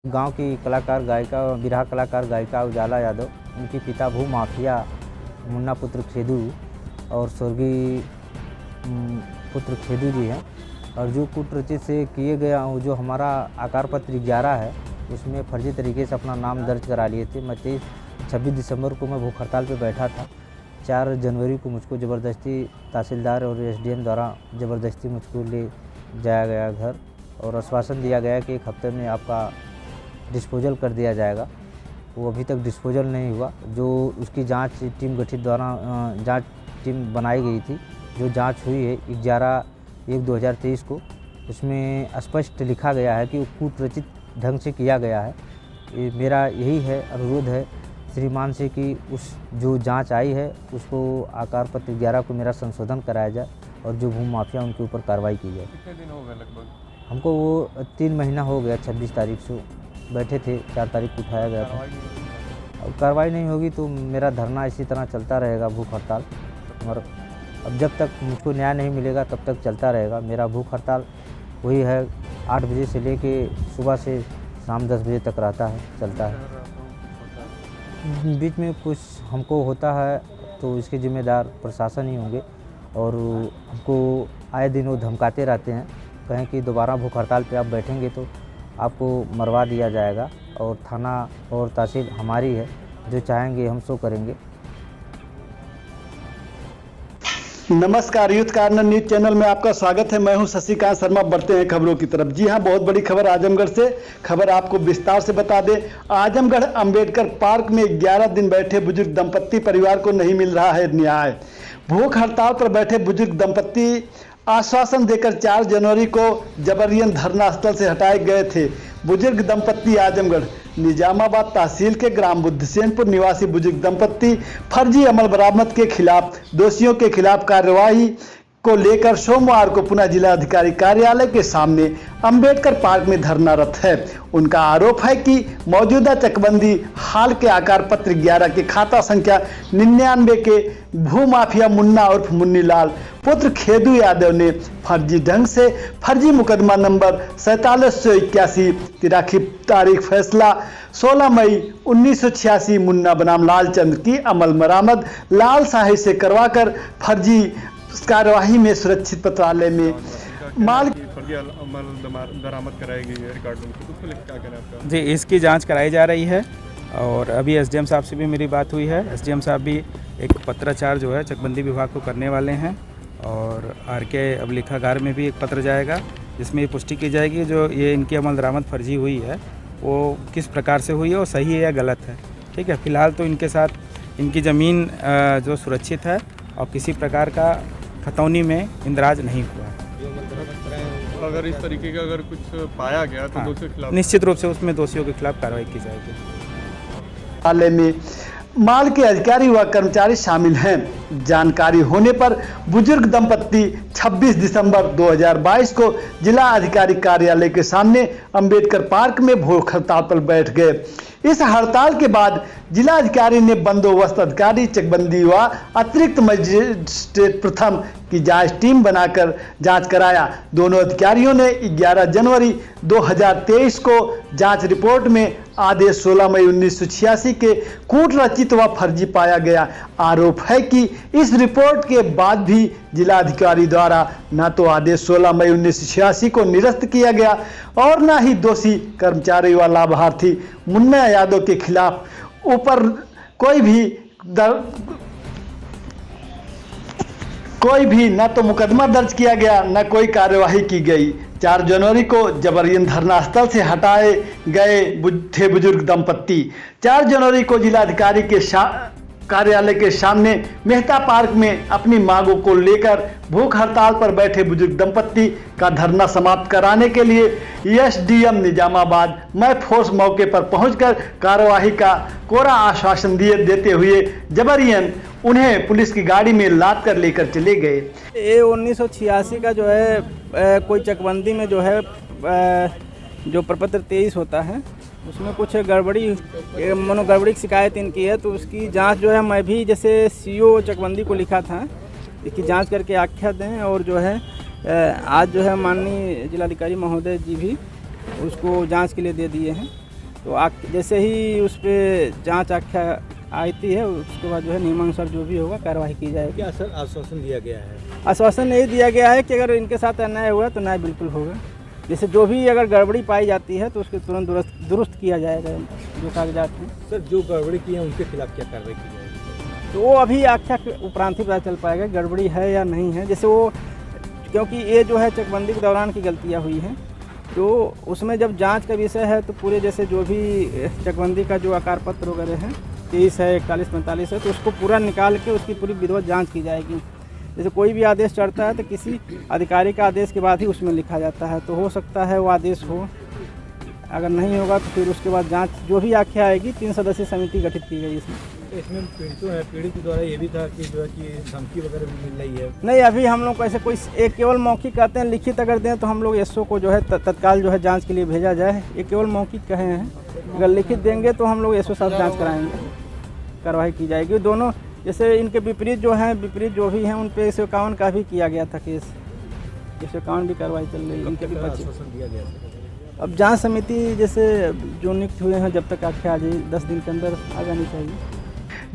गांव की कलाकार गायिका बिरहा कलाकार गायिका उजाला यादव, उनके पिता भू माफिया मुन्ना पुत्र खेदू और स्वर्गीय पुत्र खेदू जी हैं। और जो कूटरचित से किए गया जो हमारा आकार पत्र 11 है, उसमें फर्जी तरीके से अपना नाम दर्ज करा लिए थे। मैं 26 दिसंबर को मैं भूख हड़ताल पर बैठा था। 4 जनवरी को मुझको ज़बरदस्ती तहसीलदार और एसडीएम द्वारा ज़बरदस्ती मुझको ले जाया गया घर और आश्वासन दिया गया कि 1 हफ्ते में आपका डिस्पोजल कर दिया जाएगा। वो अभी तक डिस्पोजल नहीं हुआ। जो उसकी जांच टीम गठित द्वारा जांच टीम बनाई गई थी, जो जांच हुई है 11/1/2023 को, उसमें स्पष्ट लिखा गया है कि वो कूटरचित ढंग से किया गया है। मेरा यही है अनुरोध है श्रीमान से कि उस जो जांच आई है उसको आकार पत्र 11 को मेरा संशोधन कराया जाए और जो भूमि माफिया उनके ऊपर कार्रवाई की जाए। कितने दिन हो गए लगभग? हमको वो 3 महीना हो गया। 26 तारीख से बैठे थे, 4 तारीख को उठाया गया था। अब कार्रवाई नहीं होगी तो मेरा धरना इसी तरह चलता रहेगा, भूख हड़ताल। और अब जब तक मुझको न्याय नहीं मिलेगा तब तक चलता रहेगा। मेरा भूख हड़ताल वही है, 8 बजे से लेके सुबह से शाम 10 बजे तक रहता है, चलता है। बीच में कुछ हमको होता है तो इसके जिम्मेदार प्रशासन ही होंगे और हमको आए दिन वो धमकाते रहते हैं, कहें कि दोबारा भूख हड़ताल पे आप बैठेंगे तो आपको मरवा दिया जाएगा। और थाना और तहसील हमारी है, जो चाहेंगे हम सो करेंगे। नमस्कार, यूथ कार्नर न्यूज चैनल में आपका स्वागत है। मैं हूं शशिकांत शर्मा। बढ़ते हैं खबरों की तरफ। जी हां, बहुत बड़ी खबर आजमगढ़ से। खबर आपको विस्तार से बता दें। आजमगढ़ अंबेडकर पार्क में 11 दिन बैठे बुजुर्ग दंपत्ति परिवार को नहीं मिल रहा है न्याय। भूख हड़ताल पर बैठे बुजुर्ग दंपत्ति आश्वासन देकर 4 जनवरी को जबरियन धरना स्थल से हटाए गए थे। बुजुर्ग दंपत्ति आजमगढ़ निजामाबाद तहसील के ग्राम बुद्धसेनपुर निवासी बुजुर्ग दंपत्ति फर्जी अमल बरामद के खिलाफ दोषियों के खिलाफ कार्यवाही को लेकर सोमवार को पुनः जिलाधिकारी कार्यालय के सामने अंबेडकर पार्क में धरनारत है। उनका आरोप है कि मौजूदा चकबंदी हाल के आकार पत्र 11 के खाता संख्या 99 के भूमाफिया मुन्ना उर्फ मुन्नीलाल पुत्र खेदू यादव ने फर्जी ढंग से फर्जी मुकदमा नंबर 4781 तिराखी तारीख फैसला 16 मई 1986 मुन्ना बनाम लालचंद की अमल बरामद लाल शाही से करवाकर फर्जी कार्यवाही में सुरक्षित पत्रालय में माल बरामद कराई गई है। रिकॉर्ड क्या कहना है आपका? जी, इसकी जांच कराई जा रही है और अभी एसडीएम साहब से भी मेरी बात हुई है। एसडीएम साहब भी एक पत्राचार जो है चकबंदी विभाग को करने वाले हैं और आरके अभिलेखागार में भी एक पत्र जाएगा जिसमें ये पुष्टि की जाएगी जो ये इनकी अमल दरामद फर्जी हुई है वो किस प्रकार से हुई है और सही है या गलत है। ठीक है, फिलहाल तो इनके साथ इनकी ज़मीन जो सुरक्षित है और किसी प्रकार का खतौनी में इंदराज नहीं हुआ है। अगर इस तरीके का अगर कुछ पाया गया तो दोषियों के खिलाफ निश्चित रूप से उसमें दोषियों के खिलाफ कार्रवाई की जाएगी। कार्यालय में माल के अधिकारी व कर्मचारी शामिल हैं। जानकारी होने पर बुजुर्ग दंपत्ति 26 दिसंबर 2022 को जिला अधिकारी कार्यालय के सामने अंबेडकर पार्क में भूख हड़ताल पर बैठ गए। इस हड़ताल के बाद जिलाधिकारी ने बंदोबस्त अधिकारी चकबंदी व अतिरिक्त मजिस्ट्रेट प्रथम की जांच टीम बनाकर जांच कराया। दोनों अधिकारियों ने 11 जनवरी 2023 को जांच रिपोर्ट में आदेश 16 मई 1986 के कूटरचित व फर्जी पाया गया। आरोप है कि इस रिपोर्ट के बाद भी जिलाधिकारी द्वारा न तो आदेश 16 मई 1986 को निरस्त किया गया और न ही दोषी कर्मचारी व लाभार्थी मुन्ना यादव के खिलाफ ऊपर कोई भी न तो मुकदमा दर्ज किया गया न कोई कार्यवाही की गई। 4 जनवरी को जबरियन धरना स्थल से हटाए गए थे बुजुर्ग दंपत्ति। 4 जनवरी को जिलाधिकारी के कार्यालय के सामने मेहता पार्क में अपनी मांगों को लेकर भूख हड़ताल पर बैठे बुजुर्ग दंपत्ति का धरना समाप्त कराने के लिए एसडीएम निजामाबाद मैं फोर्स मौके पर पहुंचकर कार्यवाही का कोरा आश्वासन देते हुए जबरियन उन्हें पुलिस की गाड़ी में लाद कर लेकर चले गए। ये 1986 का जो है कोई चकबंदी में जो है जो प्रपत्र 23 होता है उसमें कुछ गड़बड़ी की शिकायत इनकी है, तो उसकी जांच जो है मैं भी जैसे सीओ चकबंदी को लिखा था इसकी जांच करके आख्या दें और जो है आज जो है माननीय जिलाधिकारी महोदय जी भी उसको जांच के लिए दे दिए हैं। तो जैसे ही उस पर जाँच आख्या आती है उसके बाद जो है नियमानुसार जो भी होगा कार्रवाई की जाएगी। क्या सर आश्वासन दिया गया है? आश्वासन यही दिया गया है कि अगर इनके साथ अन्याय हुआ तो न्याय बिल्कुल होगा। जैसे जो भी अगर गड़बड़ी पाई जाती है तो उसके तुरंत दुरुस्त किया जाएगा जो कागजात हैं। सर जो गड़बड़ी की है उनके खिलाफ क्या कार्रवाई की जाएगी? तो वो अभी आख्या के उपरांत ही पता चल पाएगा गड़बड़ी है या नहीं है। जैसे वो क्योंकि ये जो है चकबंदी के दौरान की गलतियाँ हुई हैं तो उसमें जब जांच का विषय है तो पूरे जैसे जो भी चकबंदी का जो आकार पत्र वगैरह है 23 है 41 45 है तो उसको पूरा निकाल के उसकी पूरी विधिवत जांच की जाएगी। जैसे कोई भी आदेश चढ़ता है तो किसी अधिकारी का आदेश के बाद ही उसमें लिखा जाता है, तो हो सकता है वो आदेश हो, अगर नहीं होगा तो फिर उसके बाद जांच जो भी आख्या आएगी 3 सदस्यीय समिति गठित की गई इसमें। तो इसमें पीड़ित के द्वारा ये भी था कि जो है कि धमकी वगैरह भी मिल रही है? नहीं, अभी हम लोग को ऐसे कोई एक केवल मौखिक कहते हैं, लिखित अगर दें तो हम लोग एसओ को जो है तत्काल जो है जांच के लिए भेजा जाए। ये केवल मौखिक कहे हैं, अगर लिखित देंगे तो हम लोग एसओ साहब जांच कराएंगे, कार्रवाई की जाएगी। दोनों जैसे इनके विपरीत जो भी हैं उन पे 151 का भी किया गया था केस, 151 भी कार्रवाई चल रही है इनके भी बच्चे। दिया गया अब जांच समिति जैसे जो नियुक्त हुए हैं जब तक आख्या आ जाए 10 दिन के अंदर आ जानी चाहिए।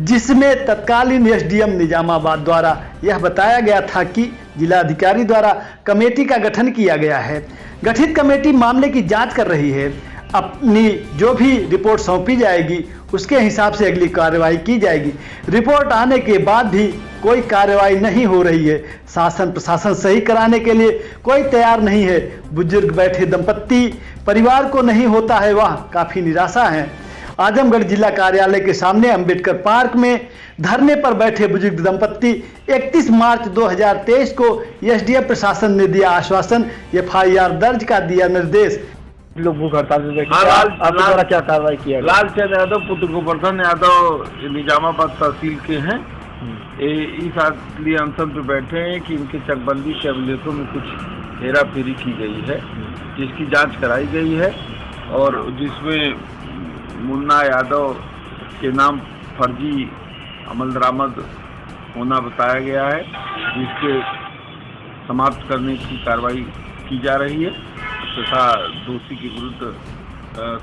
जिसमें तत्कालीन एसडीएम निजामाबाद द्वारा यह बताया गया था कि जिलाधिकारी द्वारा कमेटी का गठन किया गया है। गठित कमेटी मामले की जांच कर रही है। अपनी जो भी रिपोर्ट सौंपी जाएगी उसके हिसाब से अगली कार्रवाई की जाएगी। रिपोर्ट आने के बाद भी कोई कार्रवाई नहीं हो रही है। शासन प्रशासन सही कराने के लिए कोई तैयार नहीं है। बुजुर्ग बैठे दंपत्ति परिवार को नहीं होता है, वह काफ़ी निराशा है। आजमगढ़ जिला कार्यालय के सामने अंबेडकर पार्क में धरने पर बैठे बुजुर्ग दंपत्ति 31 मार्च 2023 को एसडीएम प्रशासन ने दिया आश्वासन, एफआईआर दर्ज का दिया निर्देश। लोग भूख हड़ताल में बैठे, आपके द्वारा क्या कार्रवाई किया? लालचंद यादव पुत्र गोवर्धन यादव निजामाबाद तहसील के हैं। इस लिए अनशन पे बैठे हैं कि इनके चकबंदी के अभिलेखों में कुछ हेरा फेरी की गई है, जिसकी जांच कराई गई है और जिसमें मुन्ना यादव के नाम फर्जी अमल दरामद होना बताया गया है, जिसके समाप्त करने की कार्रवाई की जा रही है तथा दोषी के विरुद्ध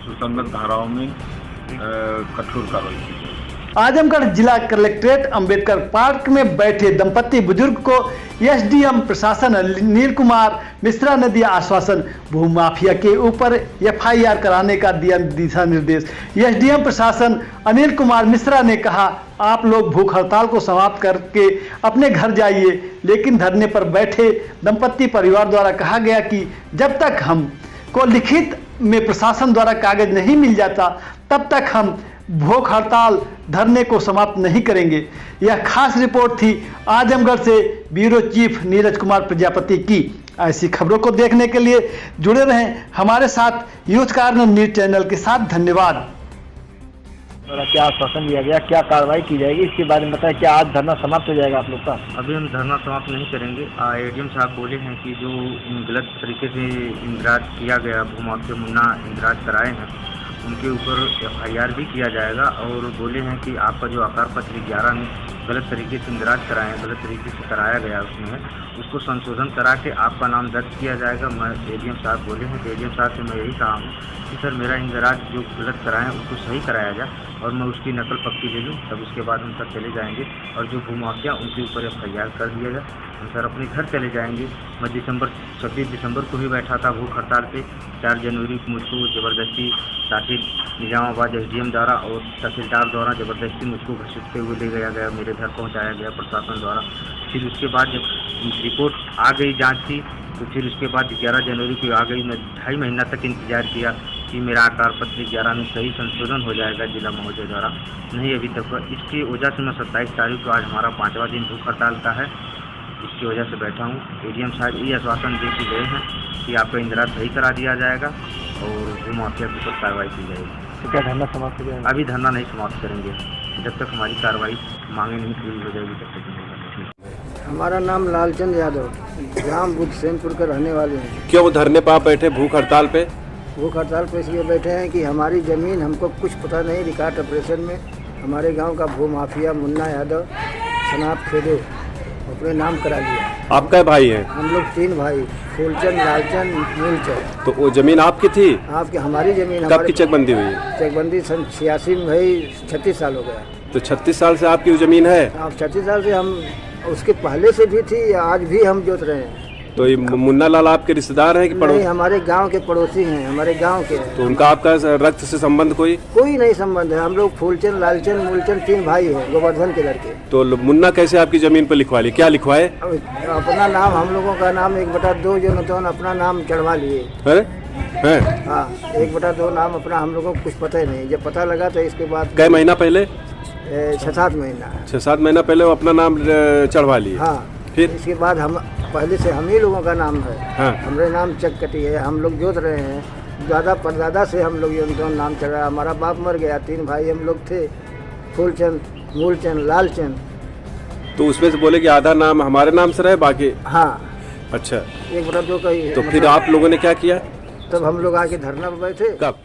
सुसंगत धाराओं में कठोर कार्रवाई की जाएगी। आजमगढ़ जिला कलेक्ट्रेट अंबेडकर पार्क में बैठे दंपत्ति बुजुर्ग को एसडीएम प्रशासन अनिल कुमार मिश्रा ने दिया आश्वासन। भूमाफिया के ऊपर एफआईआर कराने का दिया दिशा निर्देश। एसडीएम प्रशासन अनिल कुमार मिश्रा ने कहा, आप लोग भूख हड़ताल को समाप्त करके अपने घर जाइए, लेकिन धरने पर बैठे दंपत्ति परिवार द्वारा कहा गया कि जब तक हम को लिखित में प्रशासन द्वारा कागज नहीं मिल जाता तब तक हम भूख हड़ताल धरने को समाप्त नहीं करेंगे। यह खास रिपोर्ट थी आजमगढ़ से ब्यूरो चीफ नीरज कुमार प्रजापति की। ऐसी खबरों को देखने के लिए जुड़े रहें हमारे साथ यूथ कार्नर न्यूज चैनल के साथ। धन्यवाद। क्या आश्वासन दिया गया, क्या कार्रवाई की जाएगी, इसके बारे में बताएं। क्या आज धरना समाप्त हो जाएगा आप लोग का? अभी हम धरना समाप्त नहीं करेंगे। एडीएम साहब बोले हैं कि जो गलत तरीके से इंदिराज किया गया, भूमाफिया मुन्ना इंदिराज कराए हैं, उनके ऊपर एफआईआर भी किया जाएगा। और बोले हैं कि आपका जो आकार पत्र 11 में गलत तरीके से इंदिराज कराए हैं, गलत तरीके से कराया गया उसमें, उसको संशोधन करा के आपका नाम दर्ज किया जाएगा। मैं एडीएम साहब बोले हैं कि एडीएम साहब से मैं यही कहा हूँ कि सर मेरा इंदिराज जो गलत कराएं उसको सही कराया जाए और मैं उसकी नकल पक्की ले लूँ, तब उसके बाद हम सर चले जाएंगे और जो भूमाफिया उनके ऊपर एफआईआर कर दिया जाए। हम सर अपने घर चले जाएंगे। मैं 26 दिसंबर को ही बैठा था भूख हड़ताल पे। 4 जनवरी को मुझको ज़बरदस्ती तहसील निजामाबाद एसडीएम द्वारा और तहसीलदार द्वारा ज़बरदस्ती मुझको घसीटते हुए ले गया, मेरे घर पहुंचाया गया प्रशासन द्वारा। फिर उसके बाद जब रिपोर्ट आ गई जांच की, तो फिर उसके बाद 11 जनवरी को आ गई। मैं 2.5 महीना तक इंतजार किया कि मेरा आकार पत्र 11 में सही संशोधन हो जाएगा जिला महोदय द्वारा, नहीं अभी तक। इसकी वजह से मैं 27 तारीख को, आज हमारा 5वां दिन भूख हड़ताल का है, इसकी वजह से बैठा हूँ। एडीएम साहब ये आश्वासन दे के गए हैं कि आपका इंदिराज सही करा दिया जाएगा और भूमाफिया के ऊपर कार्रवाई की जाएगी। तो क्या धरना समाप्त हो जाएगा? अभी धरना नहीं समाप्त करेंगे जब तक हमारी कार्रवाई मांगे नहीं पूरी हो जाएगी, तब तक नहीं होगा। हमारा नाम लालचंद यादव, ग्राम बुद्धसेनपुर के रहने वाले हैं। क्यों धरने पर बैठे भूख हड़ताल पे? भूख हड़ताल पे इसलिए बैठे हैं कि हमारी ज़मीन हमको कुछ पता नहीं। रिकॉर्ड ऑपरेशन में हमारे गांव का भूमाफिया मुन्ना यादव शनाब खेदे अपने नाम करा लिया। आप कै भाई हैं? हम लोग 3 भाई, फूलचंद, लालचंद, मूलचंद। तो वो जमीन आपकी थी? आपकी हमारी जमीन। कब की चकबंदी हुई? चकबंदी सन 86 में भाई, 36 साल हो गया। तो 36 साल से आपकी वो जमीन है? आप 36 साल से हम, उसके पहले से भी थी, आज भी हम जोत रहे हैं। तो ये मुन्ना लाल आपके रिश्तेदार हैं कि नहीं, हमारे गांव के पड़ोसी हैं, हमारे गांव के हैं। तो उनका आपका रक्त से संबंध कोई नहीं संबंध है। हम लोग फूलचंद, लालचंद, मूलचंद 3 भाई हैं, गोवर्धन के लड़के। तो मुन्ना कैसे आपकी जमीन पर लिखवा लिए? क्या लिखवाए? अपना नाम, हम लोगों का नाम 1/2 जो न अपना नाम चढ़वा लिए। हाँ, 1/2 नाम अपना, हम लोगों को कुछ पता ही नहीं। जब पता लगा तो इसके बाद कई महीना पहले? 6-7 महीना। 6-7 महीना पहले वो अपना नाम चढ़वा लिए। हाँ, फिर इसके बाद हम पहले से हम ही लोगों का नाम है। हाँ। हमारे नाम चककटी है, हम लोग जोत रहे हैं। दादा परदादा से हम लोग ये नाम चढ़ा। हमारा बाप मर गया, 3 भाई हम लोग थे, फूलचंद, मूलचंद, लालचंद। तो उसमें से बोले कि आधा नाम हमारे नाम से रहे, बाकी? हाँ। अच्छा, 1/2 का ही। तो फिर आप लोगों ने क्या किया? तब हम लोग आके धरना पर बैठे। कब?